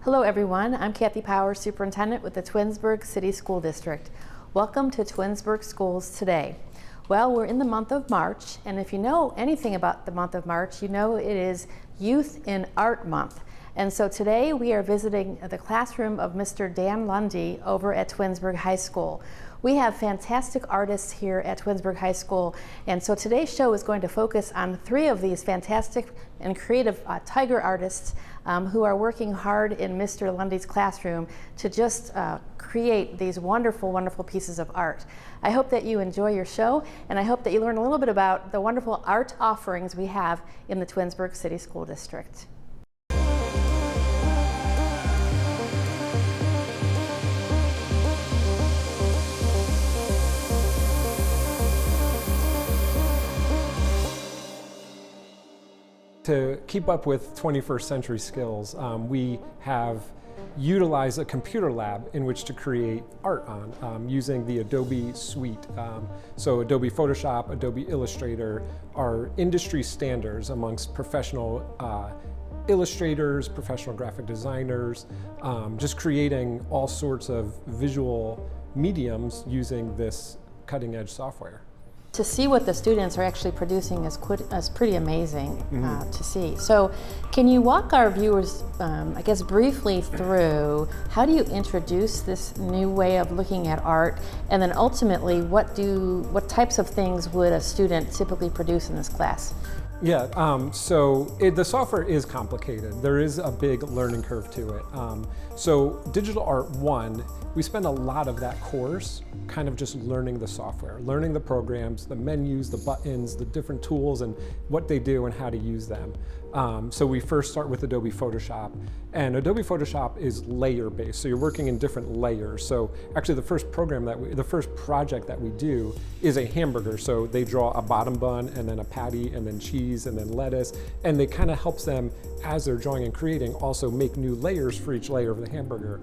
Hello everyone, I'm Kathi Powers, Superintendent with the Twinsburg City School District. Welcome to Twinsburg Schools Today. Well, we're in the month of March, and if you know anything about the month of March, you know it is Youth in Art Month. And so today we are visiting the classroom of Mr. Dan Lunde over at Twinsburg High School. We have fantastic artists here at Twinsburg High School, and so today's show is going to focus on three of these fantastic and creative tiger artists who are working hard in Mr. Lunde's classroom to just create these wonderful, wonderful pieces of art. I hope that you enjoy your show, and I hope that you learn a little bit about the wonderful art offerings we have in the Twinsburg City School District. To keep up with 21st century skills, we have utilized a computer lab in which to create art on using the Adobe suite. So Adobe Photoshop, Adobe Illustrator are industry standards amongst professional illustrators, professional graphic designers, just creating all sorts of visual mediums using this cutting edge software. To see what the students are actually producing is pretty amazing to see. So can you walk our viewers, I guess, briefly through how do you introduce this new way of looking at art, and then ultimately what types of things would a student typically produce in this class? Yeah, the software is complicated. There is a big learning curve to it. So Digital Art 1, we spend a lot of that course kind of just learning the software, learning the programs, the menus, the buttons, the different tools and what they do and how to use them. So we first start with Adobe Photoshop, and Adobe Photoshop is layer based, so you're working in different layers. So actually the first project that we do is a hamburger. So they draw a bottom bun and then a patty and then cheese and then lettuce, and it kind of helps them as they're drawing and creating also make new layers for each layer of the hamburger.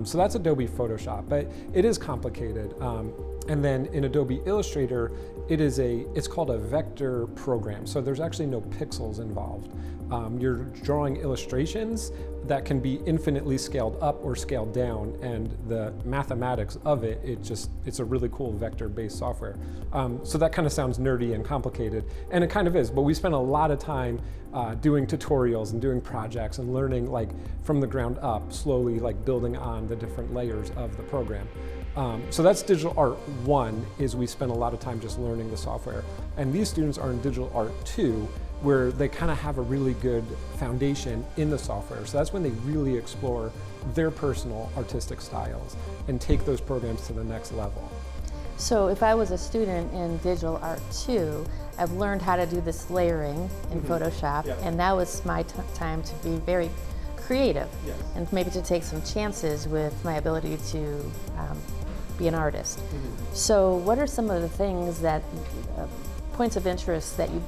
So that's Adobe Photoshop, but it is complicated. And then in Adobe Illustrator, it's called a vector program. So there's actually no pixels involved. You're drawing illustrations that can be infinitely scaled up or scaled down, and the mathematics of it, it's a really cool vector-based software. So that kind of sounds nerdy and complicated, and it kind of is, but we spend a lot of time doing tutorials and doing projects and learning like from the ground up, slowly like building on the different layers of the program. So that's Digital Art 1, is we spend a lot of time just learning the software. And these students are in Digital Art 2, where they kind of have a really good foundation in the software. So that's when they really explore their personal artistic styles and take those programs to the next level. So if I was a student in Digital Art 2, I've learned how to do this layering in Photoshop, and that was my time to be very creative, and maybe to take some chances with my ability to be an artist. So what are some of the things that, points of interest that you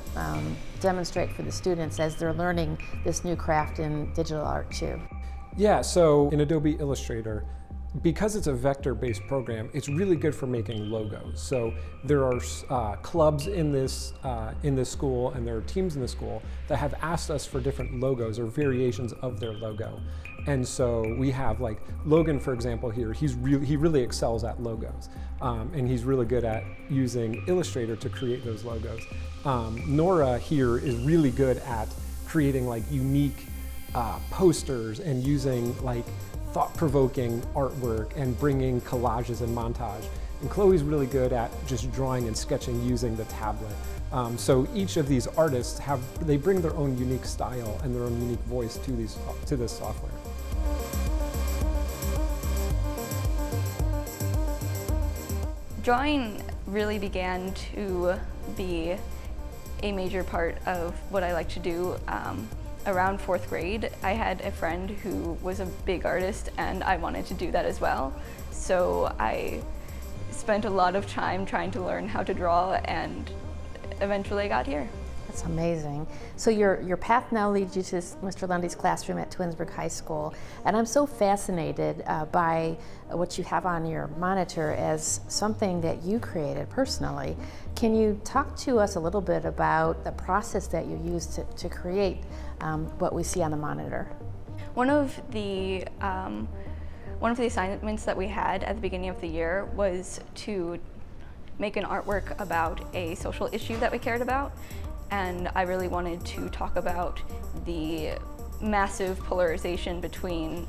demonstrate for the students as they're learning this new craft in Digital Art 2? Yeah, so in Adobe Illustrator, because it's a vector-based program, it's really good for making logos. So there are clubs in this school, and there are teams in the school that have asked us for different logos or variations of their logo. And so we have like Logan, for example, here. He really excels at logos, and he's really good at using Illustrator to create those logos. Norah here is really good at creating like unique posters and using like thought-provoking artwork and bringing collages and montage. And Chloe's really good at just drawing and sketching using the tablet. So each of these artists they bring their own unique style and their own unique voice to this software. Drawing really began to be a major part of what I like to do. Around 4th grade, I had a friend who was a big artist, and I wanted to do that as well. So I spent a lot of time trying to learn how to draw, and eventually I got here. That's amazing. So your path now leads you to Mr. Lunde's classroom at Twinsburg High School, and I'm so fascinated by what you have on your monitor as something that you created personally. Can you talk to us a little bit about the process that you used to create what we see on the monitor? One of the assignments that we had at the beginning of the year was to make an artwork about a social issue that we cared about, and I really wanted to talk about the massive polarization between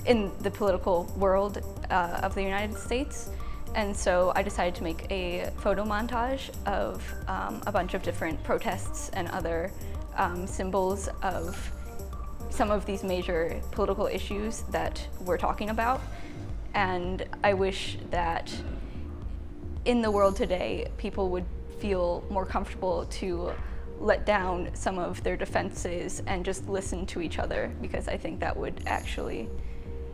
in the political world of the United States. And so I decided to make a photo montage of a bunch of different protests and other symbols of some of these major political issues that we're talking about. And I wish that in the world today, people would feel more comfortable to let down some of their defenses and just listen to each other, because I think that would actually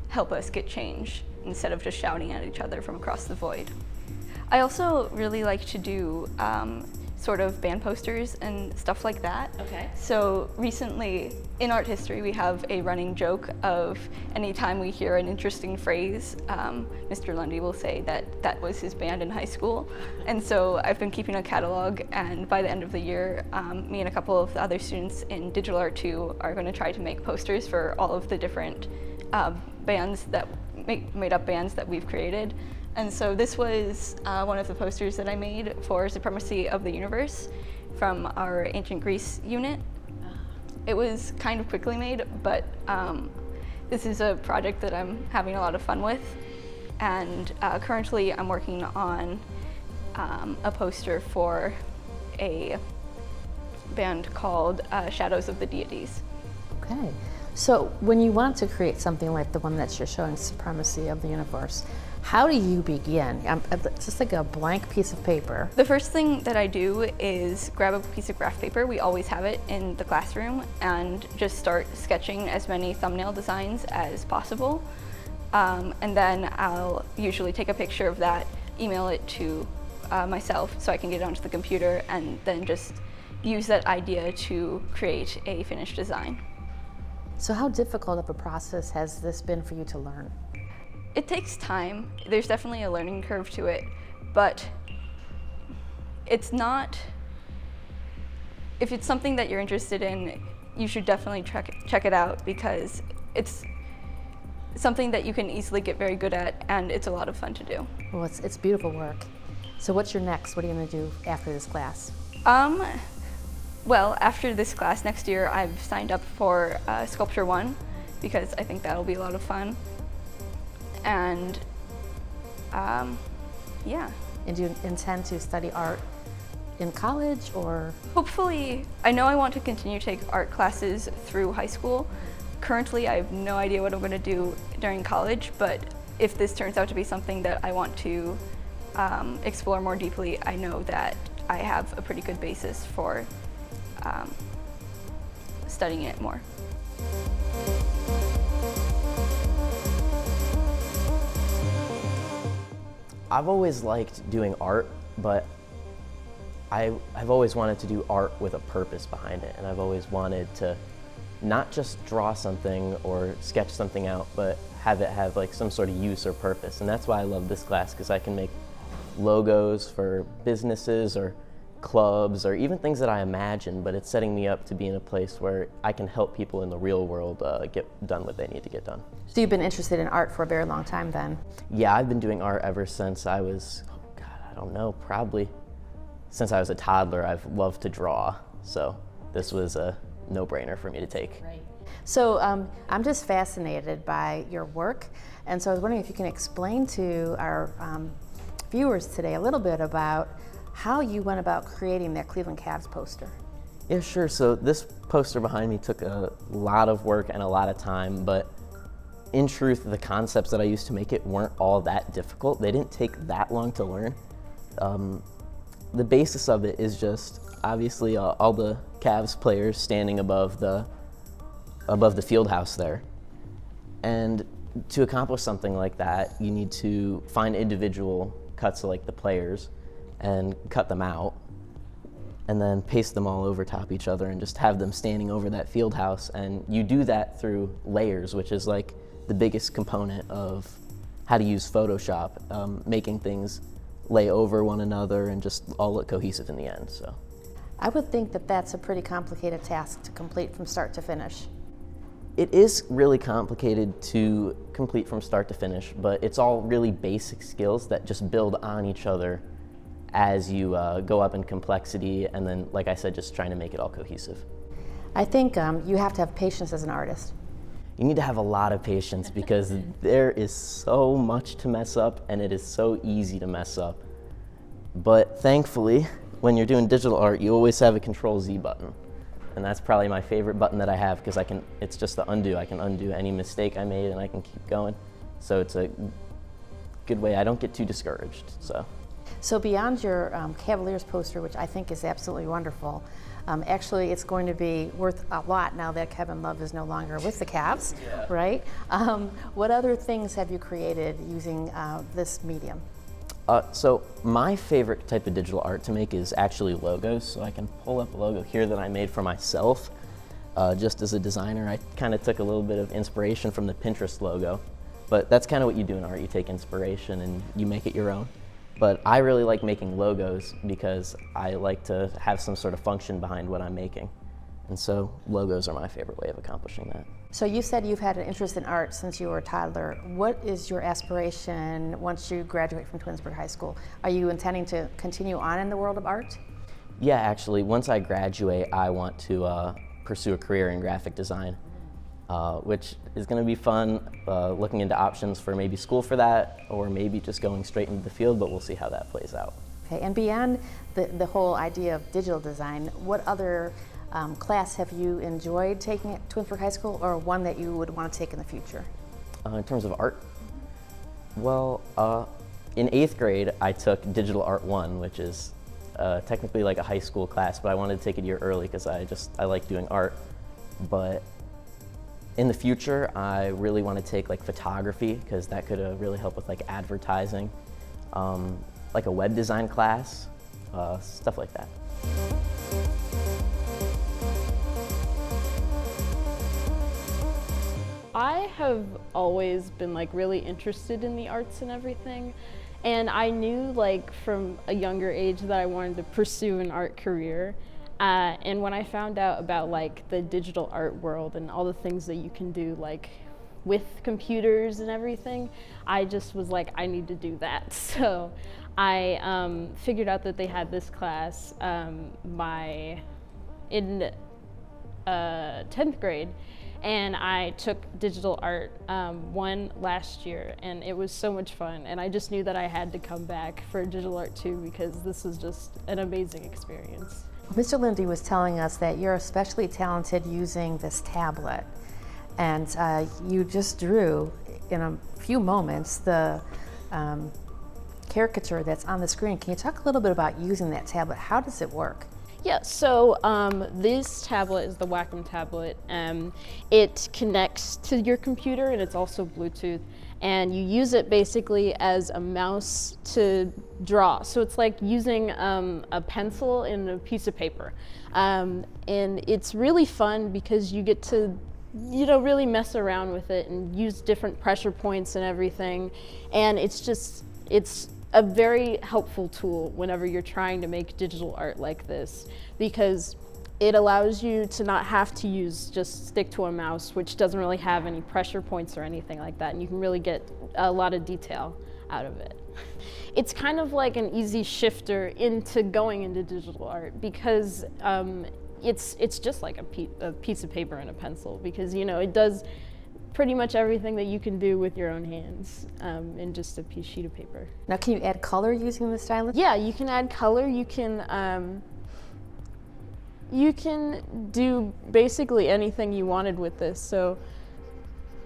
help us get change instead of just shouting at each other from across the void. I also really like to do sort of band posters and stuff like that. Okay. So recently in art history, we have a running joke of anytime we hear an interesting phrase, Mr. Lunde will say that that was his band in high school. And so I've been keeping a catalog, and by the end of the year, me and a couple of the other students in Digital Art 2 are going to try to make posters for all of the different bands that made up bands that we've created. And so this was one of the posters that I made for Supremacy of the Universe from our Ancient Greece unit. It was kind of quickly made, but this is a project that I'm having a lot of fun with. And currently I'm working on a poster for a band called Shadows of the Deities. Okay. So when you want to create something like the one that you're showing, Supremacy of the Universe, how do you begin? It's just like a blank piece of paper. The first thing that I do is grab a piece of graph paper, we always have it in the classroom, and just start sketching as many thumbnail designs as possible. And then I'll usually take a picture of that, email it to myself so I can get it onto the computer, and then just use that idea to create a finished design. So how difficult of a process has this been for you to learn? It takes time. There's definitely a learning curve to it, but it's not, if it's something that you're interested in, you should definitely check it out, because it's something that you can easily get very good at, and it's a lot of fun to do. Well, it's beautiful work. So what's your next? What are you going to do after this class? Well, after this class next year, I've signed up for Sculpture 1, because I think that'll be a lot of fun. And yeah. And do you intend to study art in college, or? Hopefully, I know I want to continue to take art classes through high school. Currently, I have no idea what I'm going to do during college, but if this turns out to be something that I want to explore more deeply, I know that I have a pretty good basis for studying it more. I've always liked doing art, but I've always wanted to do art with a purpose behind it, and I've always wanted to not just draw something or sketch something out, but have it have like some sort of use or purpose. And that's why I love this class, because I can make logos for businesses or clubs or even things that I imagine, but it's setting me up to be in a place where I can help people in the real world get done what they need to get done. So you've been interested in art for a very long time then? Yeah, I've been doing art ever since I was, oh God, I don't know, probably since I was a toddler. I've loved to draw, so this was a no-brainer for me to take. Right. So I'm just fascinated by your work, and so I was wondering if you can explain to our viewers today a little bit about how you went about creating that Cleveland Cavs poster. Yeah, sure. So this poster behind me took a lot of work and a lot of time, but in truth, the concepts that I used to make it weren't all that difficult. They didn't take that long to learn. The basis of it is just obviously all the Cavs players standing above the field house there. And to accomplish something like that, you need to find individual cuts of like the players and cut them out, and then paste them all over top each other and just have them standing over that field house. And you do that through layers, which is like the biggest component of how to use Photoshop, making things lay over one another and just all look cohesive in the end. So I would think that that's a pretty complicated task to complete from start to finish. It is really complicated to complete from start to finish, but it's all really basic skills that just build on each other as you go up in complexity, and then, like I said, just trying to make it all cohesive. I think you have to have patience as an artist. You need to have a lot of patience because there is so much to mess up, and it is so easy to mess up. But thankfully, when you're doing digital art, you always have a Control-Z button. And that's probably my favorite button that I have because it's just the undo. I can undo any mistake I made and I can keep going. So it's a good way. I don't get too discouraged, So beyond your Cavaliers poster, which I think is absolutely wonderful, actually it's going to be worth a lot now that Kevin Love is no longer with the Cavs, right? What other things have you created using this medium? So my favorite type of digital art to make is actually logos. So I can pull up a logo here that I made for myself. Just as a designer, I kind of took a little bit of inspiration from the Pinterest logo. But that's kind of what you do in art. You take inspiration and you make it your own. But I really like making logos because I like to have some sort of function behind what I'm making. And so logos are my favorite way of accomplishing that. So you said you've had an interest in art since you were a toddler. What is your aspiration once you graduate from Twinsburg High School? Are you intending to continue on in the world of art? Yeah, actually, once I graduate, I want to pursue a career in graphic design, which is going to be fun, looking into options for maybe school for that, or maybe just going straight into the field, but we'll see how that plays out. Okay, and beyond the whole idea of digital design, what other class have you enjoyed taking at Twinsburg High School, or one that you would want to take in the future? In terms of art, well, in 8th grade, I took Digital Art 1, which is technically like a high school class, but I wanted to take it a year early because I like doing art. But in the future, I really want to take like photography because that could really help with like advertising, like a web design class, stuff like that. I have always been like really interested in the arts and everything, and I knew like from a younger age that I wanted to pursue an art career. And when I found out about like the digital art world and all the things that you can do like with computers and everything, I just was like, I need to do that. So I figured out that they had this class in 10th grade. And I took Digital Art 1 last year, and it was so much fun. And I just knew that I had to come back for Digital Art 2 because this was just an amazing experience. Mr. Lunde was telling us that you're especially talented using this tablet. And you just drew, in a few moments, the caricature that's on the screen. Can you talk a little bit about using that tablet? How does it work? Yeah, so this tablet is the Wacom tablet. It connects to your computer and it's also Bluetooth, and you use it basically as a mouse to draw. So it's like using a pencil and a piece of paper. And it's really fun because you get to really mess around with it and use different pressure points and everything. And it's a very helpful tool whenever you're trying to make digital art like this, because it allows you to not have to just stick to a mouse, which doesn't really have any pressure points or anything like that, and you can really get a lot of detail out of it. It's kind of like an easy shifter into going into digital art because it's just like a piece of paper and a pencil, because it does pretty much everything that you can do with your own hands in just a sheet of paper. Now, can you add color using the stylus? Yeah, you can add color. You can do basically anything you wanted with this. So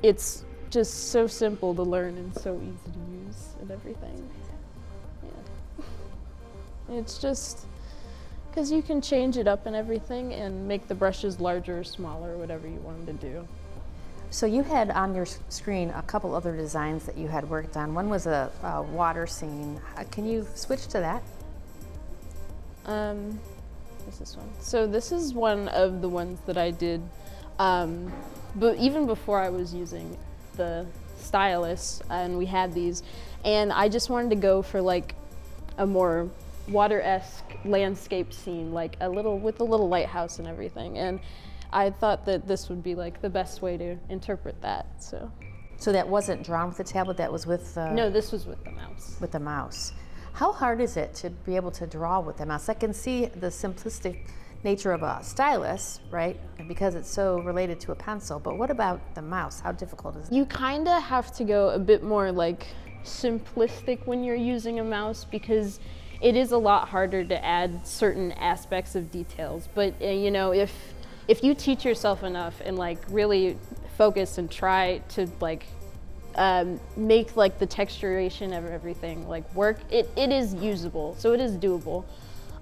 it's just so simple to learn and so easy to use and everything. Yeah. It's just because you can change it up and everything and make the brushes larger or smaller, whatever you wanted to do. So you had on your screen a couple other designs that you had worked on. One was a water scene. Can you switch to that? What's this one? So this is one of the ones that I did, but even before I was using the stylus, and we had these, and I just wanted to go for like a more water-esque landscape scene, like with a little lighthouse and everything. And I thought that this would be like the best way to interpret that. So that wasn't drawn with the tablet, that was with No, this was with the mouse. with the mouse. How hard is it to be able to draw with the mouse? I can see the simplistic nature of a stylus, right? Because it's so related to a pencil, but what about the mouse? How difficult is it? You kind of have to go a bit more like simplistic when you're using a mouse, because it is a lot harder to add certain aspects of details. But you know, if you teach yourself enough and like really focus and try to like make like the texturation of everything like work, it is usable, so it is doable.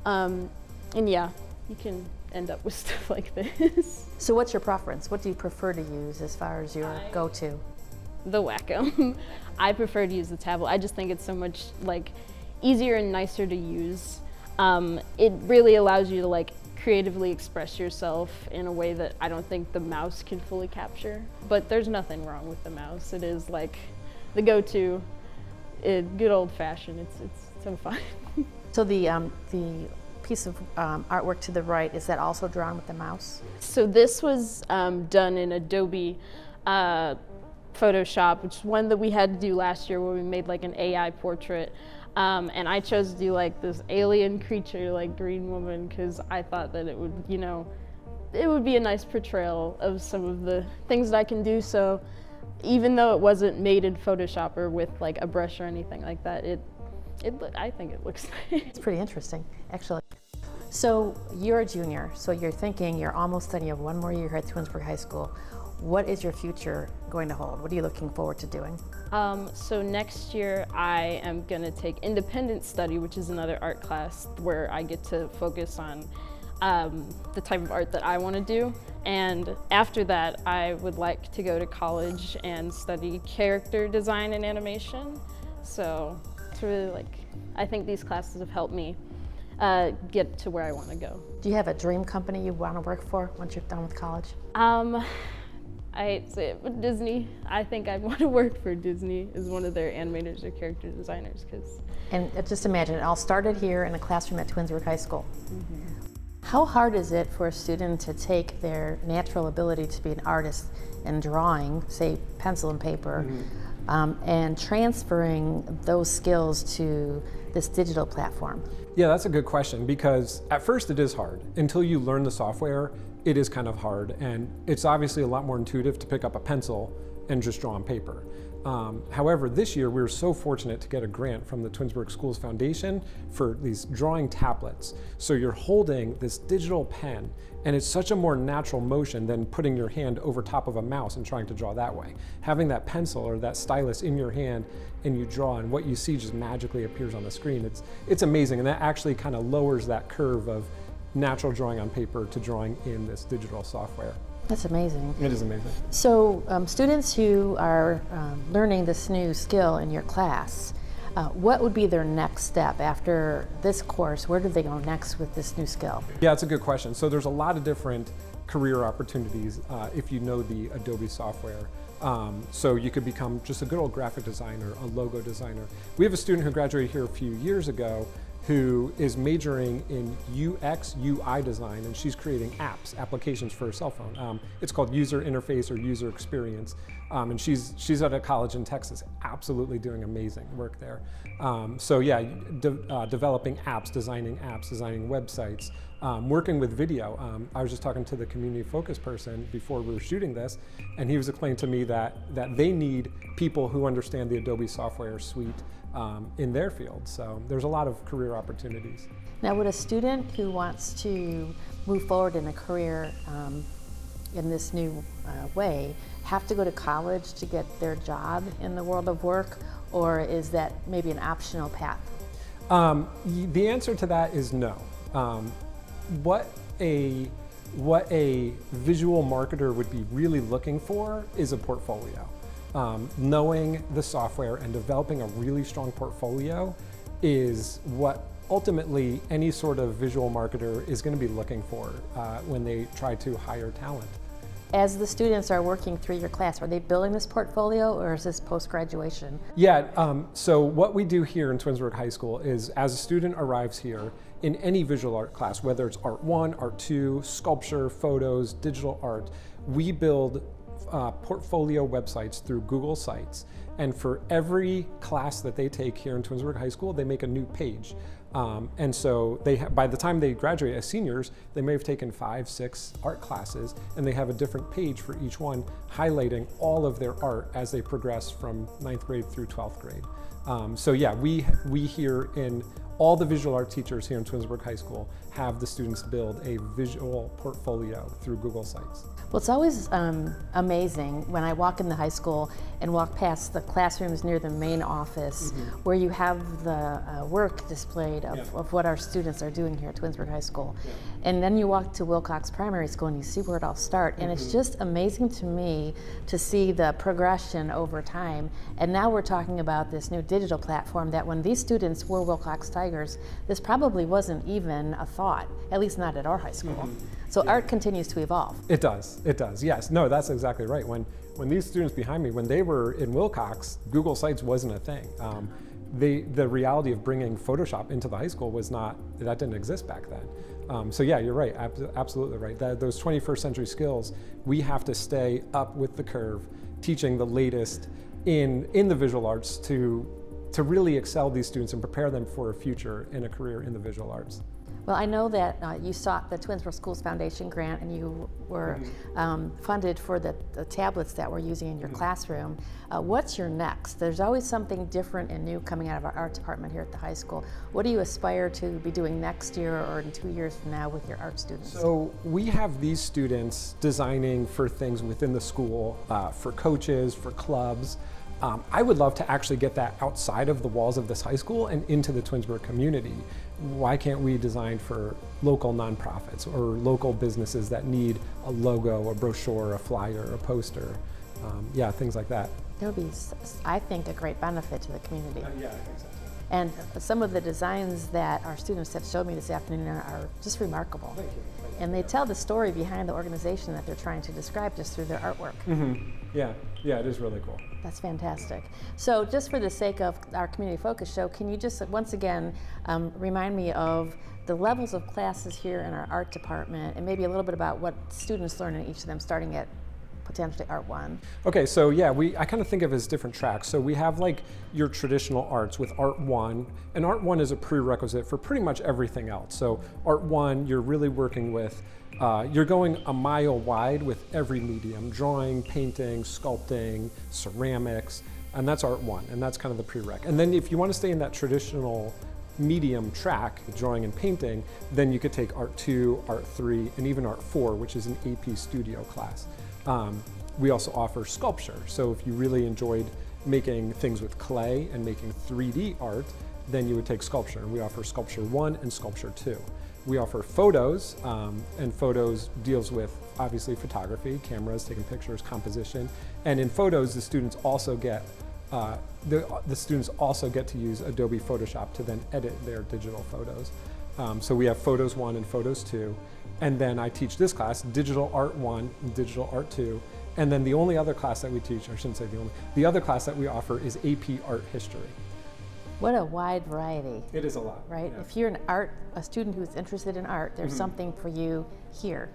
And yeah, you can end up with stuff like this. So what's your preference? What do you prefer to use as far as your go-to? The Wacom. I prefer to use the tablet. I just think it's so much like easier and nicer to use. It really allows you to like creatively express yourself in a way that I don't think the mouse can fully capture. But there's nothing wrong with the mouse. It is like the go-to, good old-fashioned. It's so fun. So the piece of artwork to the right, is that also drawn with the mouse? So this was done in Adobe Photoshop, which is one that we had to do last year, where we made like an AI portrait. And I chose to do like this alien creature, like green woman, because I thought that it would, you know, it would be a nice portrayal of some of the things that I can do. So even though it wasn't made in Photoshop or with like a brush or anything like that, I think it looks nice. It's pretty interesting, actually. So you're a junior, so you're thinking you're almost done, you have one more year here at Twinsburg High School. What is your future going to hold? What are you looking forward to doing? So next year I am going to take independent study, which is another art class where I get to focus on the type of art that I want to do. And after that, I would like to go to college and study character design and animation. So it's really like, I think these classes have helped me get to where I want to go. Do you have a dream company you want to work for once you're done with college? I hate to say it, but Disney. I think I want to work for Disney as one of their animators or character designers. And just imagine, it all started here in a classroom at Twinsburg High School. Mm-hmm. How hard is it for a student to take their natural ability to be an artist and drawing, say pencil and paper, and transferring those skills to this digital platform? Yeah, that's a good question, because at first it is hard. Until you learn the software, it is kind of hard, and it's obviously a lot more intuitive to pick up a pencil and just draw on paper. However, this year we were so fortunate to get a grant from the Twinsburg Schools Foundation for these drawing tablets. So you're holding this digital pen, and it's such a more natural motion than putting your hand over top of a mouse and trying to draw that way. Having that pencil or that stylus in your hand and you draw, and what you see just magically appears on the screen. It's amazing, and that actually kind of lowers that curve of natural drawing on paper to drawing in this digital software. That's amazing. It is amazing. So students who are learning this new skill in your class, what would be their next step after this course? Where do they go next with this new skill? Yeah, it's a good question. So there's a lot of different career opportunities if you know the Adobe software. So you could become just a good old graphic designer, a logo designer. We have a student who graduated here a few years ago who is majoring in UX, UI design, and she's creating applications for her cell phone. It's called user interface or user experience. And she's at a college in Texas, absolutely doing amazing work there. So yeah, developing apps, designing websites, working with video. I was just talking to the community focus person before we were shooting this, and he was explaining to me that they need people who understand the Adobe software suite in their field. So there's a lot of career opportunities. Now, would a student who wants to move forward in a career in this new way have to go to college to get their job in the world of work, or is that maybe an optional path? The answer to that is no. What a visual marketer would be really looking for is a portfolio. Knowing the software and developing a really strong portfolio is what ultimately any sort of visual marketer is going to be looking for when they try to hire talent. As the students are working through your class, are they building this portfolio, or is this post-graduation? Yeah, so what we do here in Twinsburg High School is, as a student arrives here in any visual art class, whether it's Art 1, Art 2, sculpture, photos, digital art, we build portfolio websites through Google Sites. And for every class that they take here in Twinsburg High School, they make a new page. And so by the time they graduate as seniors, they may have taken 5, 6 art classes, and they have a different page for each one, highlighting all of their art as they progress from 9th grade through 12th grade. So yeah, we here in all the visual art teachers here in Twinsburg High School have the students build a visual portfolio through Google Sites. Well, it's always amazing when I walk in the high school and walk past the classrooms near the main office where you have the work displayed of what our students are doing here at Twinsburg High School. And then you walk to Wilcox Primary School and you see where it all starts. And it's just amazing to me to see the progression over time. And now we're talking about this new digital platform that when these students were Wilcox Tigers, this probably wasn't even a thought, at least not at our high school. So art continues to evolve. It does, yes. No, that's exactly right. When these students behind me, when they were in Wilcox, Google Sites wasn't a thing. The reality of bringing Photoshop into the high school that didn't exist back then. So yeah, you're right, absolutely right. Those 21st century skills, we have to stay up with the curve, teaching the latest in the visual arts to really excel these students and prepare them for a future in a career in the visual arts. Well, I know that you sought the Twinsburg Schools Foundation grant and you were funded for the tablets that we're using in your classroom. What's your next? There's always something different and new coming out of our art department here at the high school. What do you aspire to be doing next year or in 2 years from now with your art students? So we have these students designing for things within the school, for coaches, for clubs. I would love to actually get that outside of the walls of this high school and into the Twinsburg community. Why can't we design for local nonprofits or local businesses that need a logo, a brochure, a flyer, a poster, yeah, things like that. It would be, I think, a great benefit to the community. Yeah, I think so too. And some of the designs that our students have showed me this afternoon are just remarkable. Thank you. And they tell the story behind the organization that they're trying to describe just through their artwork. Yeah, it is really cool. That's fantastic. So just for the sake of our community focus show, can you just once again remind me of the levels of classes here in our art department and maybe a little bit about what students learn in each of them, starting at potentially Art 1. Okay, so yeah, I kind of think of it as different tracks. So we have like your traditional arts with Art 1, and Art 1 is a prerequisite for pretty much everything else. So Art 1, you're really working with, you're going a mile wide with every medium, drawing, painting, sculpting, ceramics, and that's Art 1, and that's kind of the prereq. And then if you want to stay in that traditional medium track, drawing and painting, then you could take Art 2, Art 3, and even Art 4, which is an AP studio class. We also offer sculpture. So if you really enjoyed making things with clay and making 3D art, then you would take sculpture. And we offer Sculpture 1 and Sculpture 2. We offer photos, and photos deals with obviously photography, cameras, taking pictures, composition. And in photos, the students also get the students also get to use Adobe Photoshop to then edit their digital photos. So we have Photos 1 and Photos 2. And then I teach this class, Digital Art 1 and Digital Art 2. And then the only other class that we teach, I shouldn't say the other class that we offer is AP Art History. What a wide variety. It is a lot. Right? Yeah. If you're a student who's interested in art, there's something for you here.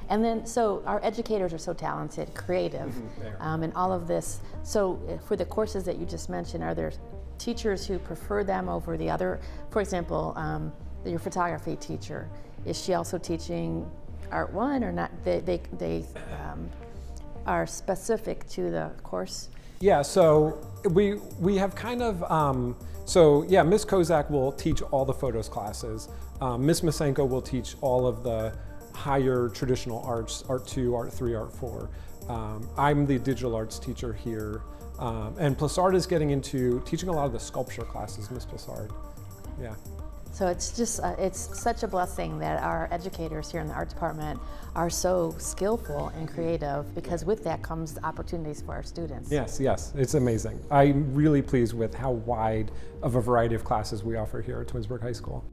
And then, so our educators are so talented, creative, and all of this. So for the courses that you just mentioned, are there teachers who prefer them over the other? For example, your photography teacher, is she also teaching Art 1 or not? They are specific to the course? Yeah, so we have kind of, so yeah, Ms. Kozak will teach all the photos classes. Ms. Masenko will teach all of the higher traditional arts, Art 2, Art 3, Art 4. I'm the digital arts teacher here. And Plassard is getting into teaching a lot of the sculpture classes, Ms. Plassard. Yeah. So it's just, it's such a blessing that our educators here in the art department are so skillful and creative, because with that comes the opportunities for our students. Yes, it's amazing. I'm really pleased with how wide of a variety of classes we offer here at Twinsburg High School.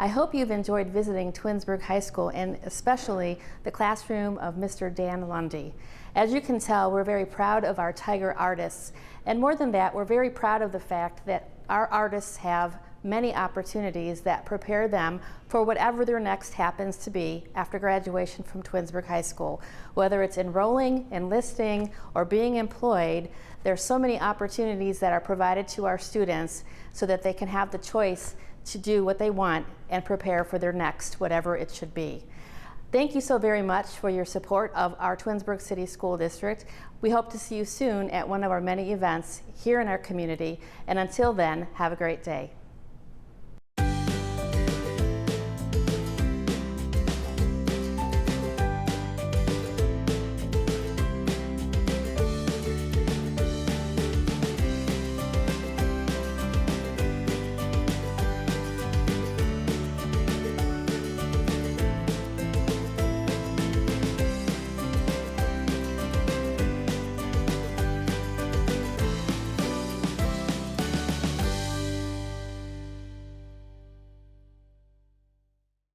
I hope you've enjoyed visiting Twinsburg High School and especially the classroom of Mr. Dan Lunde. As you can tell, we're very proud of our Tiger artists, and more than that, we're very proud of the fact that our artists have many opportunities that prepare them for whatever their next happens to be after graduation from Twinsburg High School. Whether it's enrolling, enlisting, or being employed, there's so many opportunities that are provided to our students so that they can have the choice to do what they want and prepare for their next, whatever it should be. Thank you so very much for your support of our Twinsburg City School District. We hope to see you soon at one of our many events here in our community, and until then, have a great day.